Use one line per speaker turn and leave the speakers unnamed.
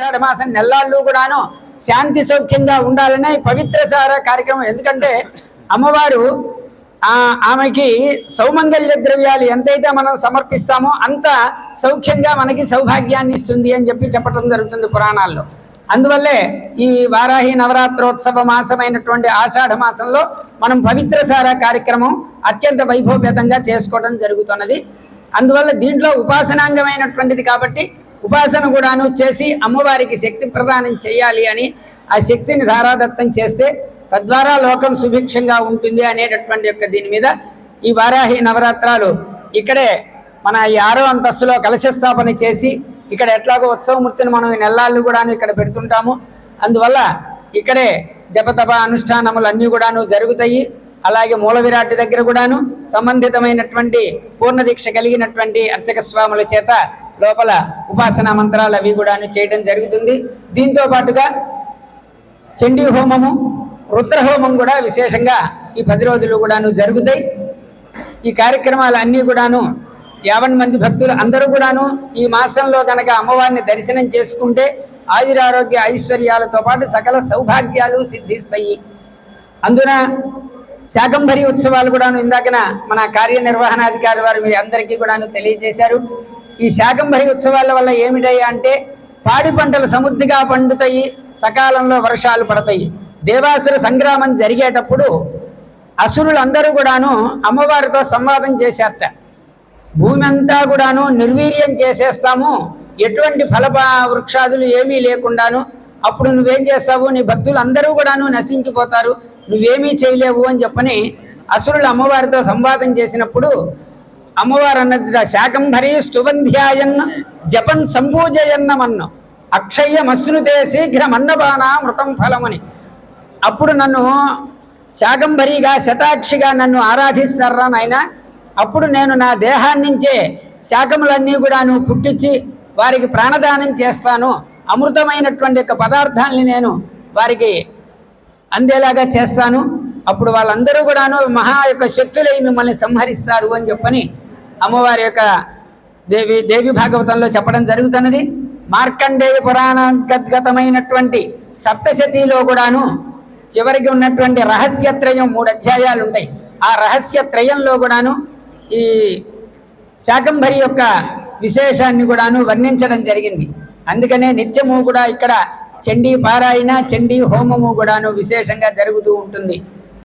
ఆషాఢ మాసం నెల్లాళ్ళు కూడాను శాంతి సౌఖ్యంగా ఉండాలనే పవిత్రసార కార్యక్రమం. ఎందుకంటే అమ్మవారు ఆమెకి సౌమంగళ్య ద్రవ్యాలు ఎంతైతే మనం సమర్పిస్తామో అంత సౌఖ్యంగా మనకి సౌభాగ్యాన్ని ఇస్తుంది అని చెప్పటం జరుగుతుంది పురాణాల్లో. అందువల్లే ఈ వారాహి నవరాత్రోత్సవ మాసమైనటువంటి ఆషాఢ మాసంలో మనం పవిత్రసార కార్యక్రమం అత్యంత వైభవ్యతంగా చేసుకోవడం జరుగుతున్నది. అందువల్ల దీంట్లో ఉపాసనాంగమైనటువంటిది కాబట్టి ఉపాసన కూడాను చేసి అమ్మవారికి శక్తి ప్రదానం చేయాలి అని ఆ శక్తిని ధారాదత్తం చేస్తే తద్వారా లోకం సుభిక్షంగా ఉంటుంది అనేటటువంటి యొక్క దీని మీద ఈ వారాహి నవరాత్రాలు ఇక్కడే మన ఈ 6వ అంతస్తులో కలశ స్థాపన చేసి ఇక్కడ ఎట్లాగో ఉత్సవమూర్తిని మనం ఈ నెల్లాళ్ళు కూడాను ఇక్కడ పెడుతుంటాము. అందువల్ల ఇక్కడే జపతప అనుష్ఠానములు అన్నీ కూడాను జరుగుతాయి. అలాగే మూల విరాట్ దగ్గర కూడాను సంబంధితమైనటువంటి పూర్ణ దీక్ష కలిగినటువంటి అర్చక స్వాముల చేత లోపల ఉపాసనా మంత్రాలు అవి కూడాను చేయడం జరుగుతుంది. దీంతో పాటుగా చండీ హోమము రుద్రహోమం కూడా విశేషంగా ఈ 10 రోజులు కూడాను జరుగుతాయి. ఈ కార్యక్రమాలు అన్నీ కూడాను 50 మంది భక్తులు అందరూ కూడాను ఈ మాసంలో కనుక అమ్మవారిని దర్శనం చేసుకుంటే ఆయురారోగ్య ఐశ్వర్యాలతో పాటు సకల సౌభాగ్యాలు సిద్ధిస్తాయి. అందున శాకంభరి ఉత్సవాలు కూడాను ఇందాకన మన కార్యనిర్వహణాధికారి వారు మీ అందరికీ కూడాను తెలియజేశారు. ఈ శాకంభరి ఉత్సవాల వల్ల ఏమిటయ్యా అంటే పాడి పంటలు సమృద్ధిగా పండుతాయి, సకాలంలో వర్షాలు పడతాయి. దేవాసుర సంగ్రామం జరిగేటప్పుడు అసురులందరూ కూడాను అమ్మవారితో సంవాదం చేశారట. భూమి అంతా కూడాను నిర్వీర్యం చేసేస్తాము, ఎటువంటి ఫల వృక్షాదులు ఏమీ లేకుండాను, అప్పుడు నువ్వేం చేస్తావు, నీ భక్తులు అందరూ కూడాను నశించిపోతారు, నువ్వేమీ చేయలేవు అని చెప్పని అసురులు అమ్మవారితో సంవాదం చేసినప్పుడు అమ్మవారు అన్నది శాకంభరీ స్తువంధ్యాయన్ జపన్ సంపూజయన్నమన్ను అక్షయ్య మశ్నుతే శీఘ్రమన్నపాన మృతం ఫలమని. అప్పుడు నన్ను శాకంభరిగా శతాక్షిగా నన్ను ఆరాధిస్తారా నాయన, అప్పుడు నేను నా దేహాన్నించే శాకములన్నీ కూడా నువ్వు పుట్టించి వారికి ప్రాణదానం చేస్తాను, అమృతమైనటువంటి యొక్క పదార్థాలని నేను వారికి అందేలాగా చేస్తాను, అప్పుడు వాళ్ళందరూ కూడాను మహా యొక్క శక్తులై మిమ్మల్ని సంహరిస్తారు అని చెప్పని అమ్మవారి యొక్క దేవి భాగవతంలో చెప్పడం జరుగుతున్నది. మార్కండేయ పురాణగతమైనటువంటి సప్తశతిలో కూడాను చివరికి ఉన్నటువంటి రహస్యత్రయం 3 అధ్యాయాలు ఉంటాయి. ఆ రహస్యత్రయంలో కూడాను ఈ శాకంభరి యొక్క విశేషాన్ని కూడాను వర్ణించడం జరిగింది. అందుకనే నిత్యము కూడా ఇక్కడ చండీ పారాయణ, చండీ హోమము కూడాను విశేషంగా జరుగుతూ ఉంటుంది.